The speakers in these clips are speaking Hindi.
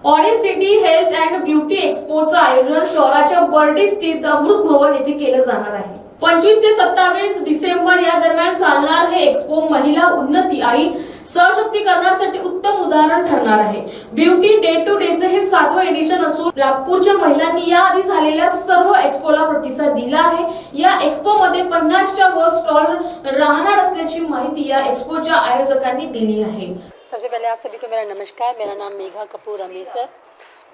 Orange city health and beauty एक्स्पोचं आयोजन शहराच्या बर्डी स्थित अमृत भवन येथे केलं जाणार आहे। 25 ते 27 डिसेंबर या दरम्यान चालणार हे एक्स्पो महिला उन्नती आणि सशक्तीकरणासाठी उत्तम उदाहरण ठरणार आहे। ब्युटी डे टू डेचे हे 7वं एडिशन असून नागपूरच्या महिलांनी याआधी झालेल्या सर्व एक्स्पोला प्रतिसाद दिला आहे। या एक्स्पो मध्ये 50च्या वर स्टॉल राहणार असल्याची माहिती या एक्स्पोच्या आयोजकांनी दिली आहे। सबसे पहले आप सभी को मेरा नमस्कार। मेरा नाम मेघा कपूर अमीसर।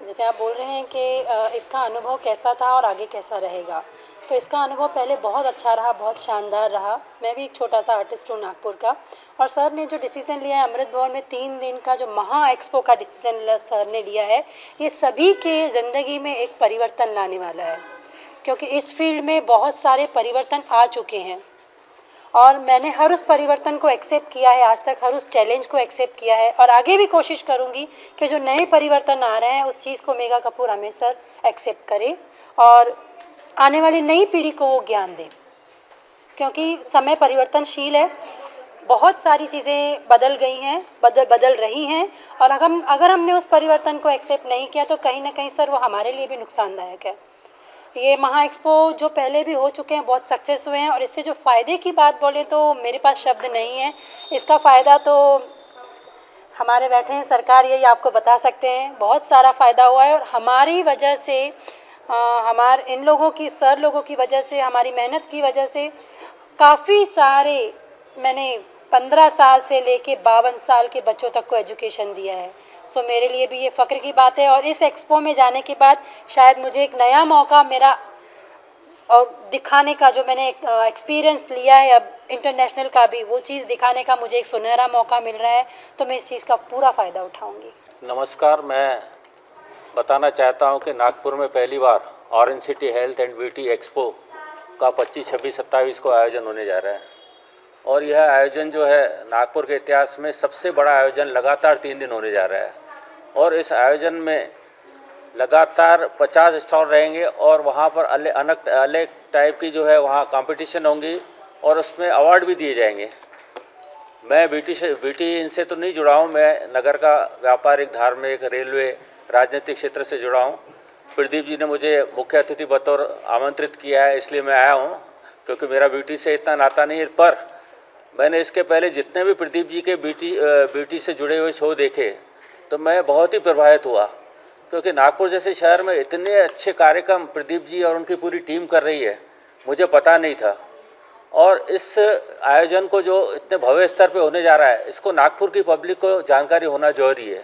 जैसे आप बोल रहे हैं कि इसका अनुभव कैसा था और आगे कैसा रहेगा, तो इसका अनुभव पहले बहुत अच्छा रहा, बहुत शानदार रहा। मैं भी एक छोटा सा आर्टिस्ट हूँ नागपुर का, और सर ने जो डिसीजन लिया है अमृत भवन में 3 दिन का जो महा एक्सपो का डिसीजन सर ने लिया है, ये सभी के ज़िंदगी में एक परिवर्तन लाने वाला है, क्योंकि इस फील्ड में बहुत सारे परिवर्तन आ चुके हैं और मैंने हर उस परिवर्तन को एक्सेप्ट किया है, आज तक हर उस चैलेंज को एक्सेप्ट किया है, और आगे भी कोशिश करूंगी कि जो नए परिवर्तन आ रहे हैं उस चीज़ को मेघा कपूर हमेशा एक्सेप्ट करे और आने वाली नई पीढ़ी को वो ज्ञान दे, क्योंकि समय परिवर्तनशील है। बहुत सारी चीज़ें बदल गई हैं, बदल रही हैं, और अगर हमने उस परिवर्तन को एक्सेप्ट नहीं किया तो कहीं ना कहीं सर वो हमारे लिए भी नुकसानदायक है। ये महा एक्सपो जो पहले भी हो चुके हैं बहुत सक्सेस हुए हैं, और इससे जो फ़ायदे की बात बोलें तो मेरे पास शब्द नहीं है। इसका फ़ायदा तो हमारे बैठे हैं सरकार यही आपको बता सकते हैं, बहुत सारा फ़ायदा हुआ है। और हमारी वजह से हमारे इन लोगों की सर लोगों की वजह से, हमारी मेहनत की वजह से काफ़ी सारे, मैंने 15 साल से लेके 52 साल के बच्चों तक को एजुकेशन दिया है। सो मेरे लिए भी ये फ़ख्र की बात है, और इस एक्सपो में जाने के बाद शायद मुझे एक नया मौका मेरा और दिखाने का, जो मैंने एक्सपीरियंस लिया है अब इंटरनेशनल का भी, वो चीज़ दिखाने का मुझे एक सुनहरा मौका मिल रहा है, तो मैं इस चीज़ का पूरा फ़ायदा उठाऊंगी। नमस्कार, मैं बताना चाहता हूं कि नागपुर में पहली बार Orange city health and beauty expo का 25, 26, 27 को आयोजन होने जा रहा है, और यह आयोजन जो है नागपुर के इतिहास में सबसे बड़ा आयोजन लगातार 3 दिन होने जा रहा है। और इस आयोजन में लगातार 50 स्टॉल रहेंगे, और वहाँ पर अलग टाइप की जो है वहाँ कंपटीशन होंगी, और उसमें अवार्ड भी दिए जाएंगे। मैं ब्यूटी इनसे तो नहीं जुड़ा हूँ, मैं नगर का व्यापारिक, धार्मिक, रेलवे, राजनीतिक क्षेत्र से जुड़ा हूँ। प्रदीप जी ने मुझे मुख्य अतिथि बतौर आमंत्रित किया है, इसलिए मैं आया हूँ, क्योंकि मेरा ब्यूटी से इतना नाता नहीं है। पर मैंने इसके पहले जितने भी प्रदीप जी के ब्यूटी से जुड़े हुए शो देखे, तो मैं बहुत ही प्रभावित हुआ, क्योंकि नागपुर जैसे शहर में इतने अच्छे कार्यक्रम प्रदीप जी और उनकी पूरी टीम कर रही है, मुझे पता नहीं था। और इस आयोजन को जो इतने भव्य स्तर पे होने जा रहा है, इसको नागपुर की पब्लिक को जानकारी होना जरूरी है।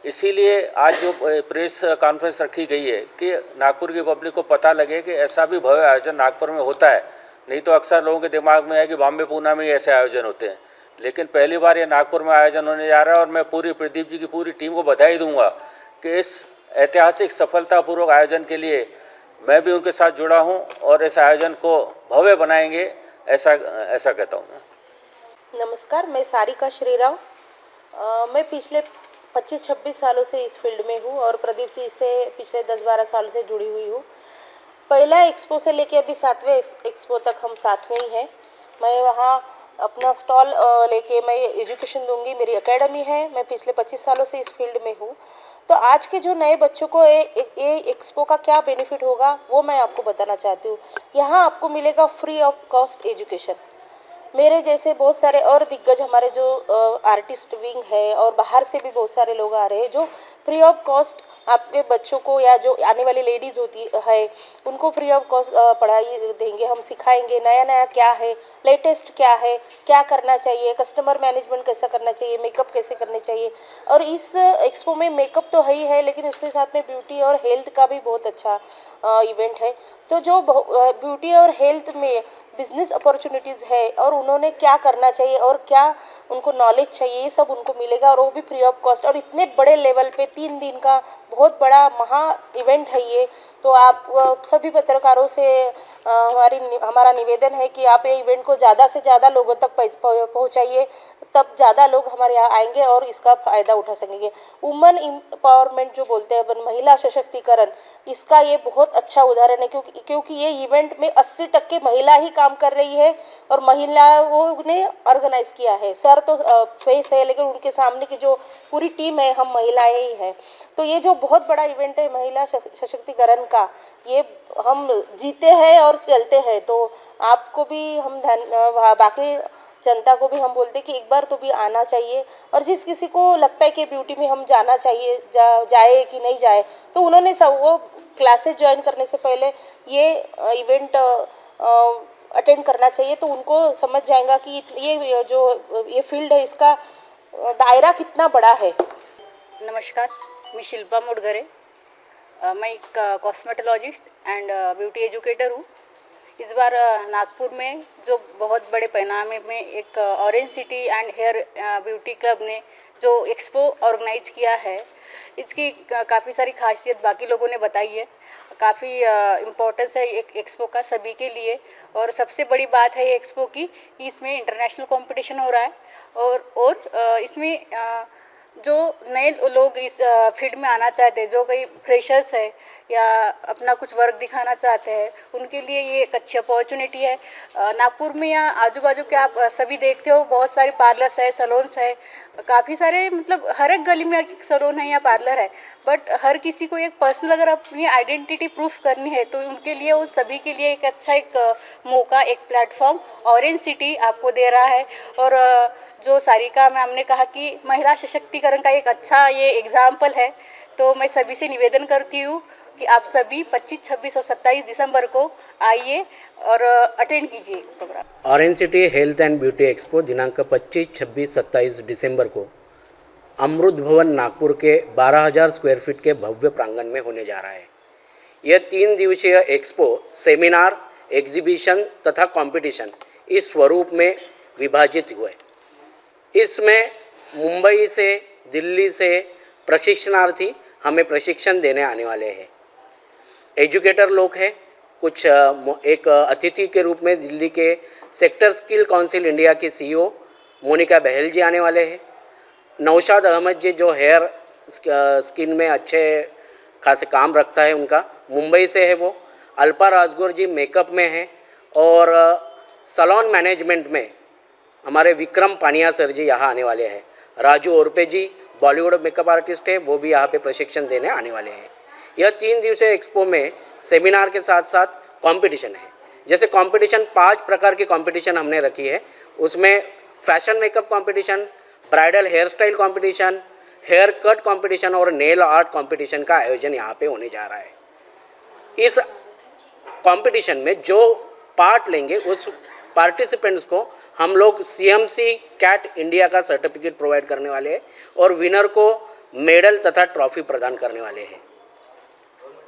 इसीलिए आज जो प्रेस कॉन्फ्रेंस रखी गई है कि नागपुर की पब्लिक को पता लगे कि ऐसा भी भव्य आयोजन नागपुर में होता है। नहीं तो अक्सर लोगों के दिमाग में है कि बॉम्बे, पूना में ही ऐसे आयोजन होते हैं, लेकिन पहली बार ये नागपुर में आयोजन होने जा रहा है। और मैं पूरी प्रदीप जी की पूरी टीम को बधाई दूंगा कि इस ऐतिहासिक सफलतापूर्वक आयोजन के लिए मैं भी उनके साथ जुड़ा हूं, और इस आयोजन को भव्य बनाएंगे, ऐसा कहता हूं मैं। नमस्कार, मैं सारिका श्रीराव। मैं पिछले 25-26 सालों से इस फील्ड में हूँ, और प्रदीप जी से पिछले 10-12 साल से जुड़ी हुई हूँ। पहला एक्सपो से लेके अभी 7वें एक्सपो तक हम साथ में ही हैं। मैं वहाँ अपना स्टॉल लेके मैं एजुकेशन दूंगी, मेरी एकेडमी है। मैं पिछले 25 सालों से इस फील्ड में हूँ। तो आज के जो नए बच्चों को ये एक्सपो का क्या बेनिफिट होगा वो मैं आपको बताना चाहती हूँ। यहाँ आपको मिलेगा फ्री ऑफ कॉस्ट एजुकेशन। मेरे जैसे बहुत सारे और दिग्गज हमारे जो आर्टिस्ट विंग है, और बाहर से भी बहुत सारे लोग आ रहे हैं जो फ्री ऑफ कॉस्ट आपके बच्चों को, या जो आने वाली लेडीज़ होती है उनको फ्री ऑफ कॉस्ट पढ़ाई देंगे। हम सिखाएंगे नया नया क्या है, लेटेस्ट क्या है, क्या करना चाहिए, कस्टमर मैनेजमेंट कैसा करना चाहिए, मेकअप कैसे करने चाहिए। और इस एक्सपो में मेकअप तो है ही है, लेकिन उसके साथ में ब्यूटी और हेल्थ का भी बहुत अच्छा इवेंट है। तो जो ब्यूटी और हेल्थ में बिजनेस अपॉर्चुनिटीज़ है, और उन्होंने क्या करना चाहिए और क्या उनको नॉलेज चाहिए, ये सब उनको मिलेगा, और वो भी फ्री ऑफ कॉस्ट। और इतने बड़े लेवल पे 3 दिन का बहुत बड़ा महा इवेंट है ये, तो आप सभी पत्रकारों से हमारा निवेदन है कि आप ये इवेंट को ज़्यादा से ज़्यादा लोगों तक पहुँचाइए, तब ज़्यादा लोग हमारे यहाँ आएंगे और इसका फ़ायदा उठा सकेंगे। वुमेन एम्पावरमेंट जो बोलते हैं अपन, महिला सशक्तिकरण, इसका ये बहुत अच्छा उदाहरण है, क्योंकि ये इवेंट में 80% महिला ही काम कर रही है और महिलाओं ने ऑर्गेनाइज किया है। सर तो फेस है, लेकिन उनके सामने की जो पूरी टीम है हम महिलाएं ही हैं। तो ये जो बहुत बड़ा इवेंट है महिला सशक्तिकरण का, ये हम जीते हैं और चलते हैं। तो आपको भी हम बाकी जनता को भी हम बोलते हैं कि एक बार तो भी आना चाहिए, और जिस किसी को लगता है कि ब्यूटी में हम जाना चाहिए, जाए कि नहीं जाए, तो उन्होंने सब वो क्लासेस ज्वाइन करने से पहले ये इवेंट अटेंड करना चाहिए, तो उनको समझ जाएगा कि ये जो ये फील्ड है इसका दायरा कितना बड़ा है। नमस्कार, मैं शिल्पा मुडगरे। मैं एक कॉस्मेटोलॉजिस्ट एंड ब्यूटी एजुकेटर हूँ। इस बार नागपुर में जो बहुत बड़े पैमाने में एक orange city and hair beauty club ने जो एक्सपो ऑर्गेनाइज किया है, इसकी काफ़ी सारी खासियत बाकी लोगों ने बताई है। काफ़ी इम्पोर्टेंस है एक एक्सपो का सभी के लिए, और सबसे बड़ी बात है एक्सपो की कि इसमें इंटरनेशनल कंपटीशन हो रहा है, और इसमें जो नए लोग इस फील्ड में आना चाहते हैं, जो कई फ्रेशर्स है या अपना कुछ वर्क दिखाना चाहते हैं, उनके लिए ये एक अच्छी अपॉर्चुनिटी है। नागपुर में या आजू बाजू के आप सभी देखते हो, बहुत सारे पार्लर्स है, सैलून्स है, काफ़ी सारे, मतलब हर एक गली में एक सैलून है या पार्लर है। बट हर किसी को एक पर्सनल अगर अपनी आइडेंटिटी प्रूफ करनी है, तो उनके लिए वो सभी के लिए एक अच्छा एक मौका, एक प्लेटफॉर्म ऑरेंज सिटी आपको दे रहा है। और जो सारिका मैम ने कहा कि महिला सशक्तिकरण का एक अच्छा ये एग्जाम्पल है, तो मैं सभी से निवेदन करती हूँ कि आप सभी 25, 26 और 27 दिसंबर को आइए और अटेंड कीजिए programme. Orange city health and beauty expo दिनांक 25, 26, 27 दिसंबर को अमृत भवन नागपुर के 12,000 स्क्वायर फीट के भव्य प्रांगण में होने जा रहा है। यह 3 दिवसीय एक्सपो सेमिनार, एग्जीबिशन तथा कंपटीशन इस स्वरूप में विभाजित हुए। इसमें मुंबई से, दिल्ली से प्रशिक्षणार्थी हमें प्रशिक्षण देने आने वाले हैं। एजुकेटर लोग हैं, कुछ एक अतिथि के रूप में दिल्ली के सेक्टर स्किल काउंसिल इंडिया के CEO मोनिका बहल जी आने वाले हैं। नौशाद अहमद जी जो हेयर स्किन में अच्छे खासे काम रखता है, उनका मुंबई से है वो। अल्पा राजगुर जी मेकअप में हैं, और सैलून मैनेजमेंट में हमारे विक्रम पानिया सर जी यहाँ आने वाले हैं। राजू ओरपे जी बॉलीवुड मेकअप आर्टिस्ट है, वो भी यहाँ पे प्रशिक्षण देने आने वाले हैं। यह 3 दिवसीय एक्सपो में सेमिनार के साथ साथ कंपटीशन है। जैसे कंपटीशन 5 प्रकार की कंपटीशन हमने रखी है, उसमें fashion makeup competition, bridal hairstyle competition, haircut competition और नेल आर्ट कंपटीशन का आयोजन यहाँ पे होने जा रहा है। इस कंपटीशन में जो पार्ट लेंगे उस पार्टिसिपेंट्स को हम लोग CMC कैट इंडिया का सर्टिफिकेट प्रोवाइड करने वाले हैं, और विनर को मेडल तथा ट्रॉफी प्रदान करने वाले हैं।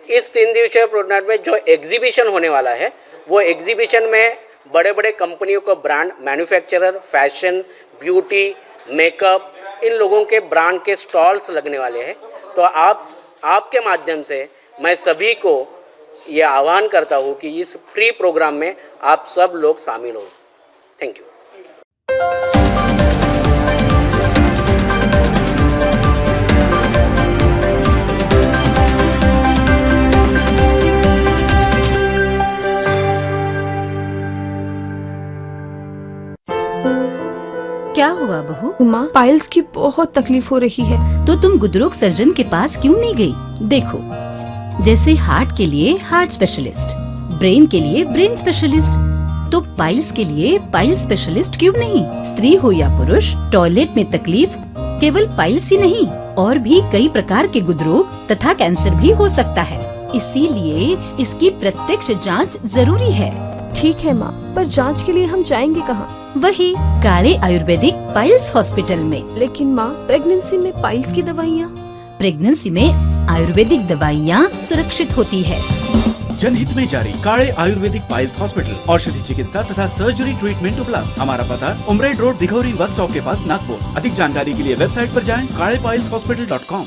इस 3 दिवसीय प्रोग्राम में जो एग्जीबिशन होने वाला है, वो एग्जीबिशन में बड़े बड़े कंपनियों का brand, manufacturer, fashion, beauty, makeup, इन लोगों के ब्रांड के स्टॉल्स लगने वाले हैं। तो आपके माध्यम से मैं सभी को ये आह्वान करता हूँ कि इस प्री प्रोग्राम में आप सब लोग शामिल हो। Thank you. क्या हुआ बहू? माँ, पाइल्स की बहुत तकलीफ हो रही है। तो तुम गुदरोग सर्जन के पास क्यों नहीं गई? देखो, जैसे हार्ट के लिए हार्ट स्पेशलिस्ट, ब्रेन के लिए ब्रेन स्पेशलिस्ट, तो पाइल्स के लिए पाइल्स स्पेशलिस्ट क्यों नहीं? स्त्री हो या पुरुष, टॉयलेट में तकलीफ केवल पाइल्स ही नहीं, और भी कई प्रकार के गुदरोग तथा कैंसर भी हो सकता है। इसीलिए इसकी प्रत्यक्ष जांच जरूरी है। ठीक है माँ, पर जांच के लिए हम जाएंगे कहाँ? वही काले आयुर्वेदिक पाइल्स हॉस्पिटल में। लेकिन माँ, प्रेगनेंसी में पाइल्स की दवाइयाँ? प्रेगनेंसी में आयुर्वेदिक दवाइयाँ सुरक्षित होती है। जनहित में जारी काले आयुर्वेदिक पाइल्स हॉस्पिटल, औषधि चिकित्सा तथा सर्जरी ट्रीटमेंट उपलब्ध। हमारा पता उमरेड रोड, दिघौरी बस स्टॉप के पास, नागपुर। अधिक जानकारी के लिए वेबसाइट पर जाएं kalepileshhospital.com।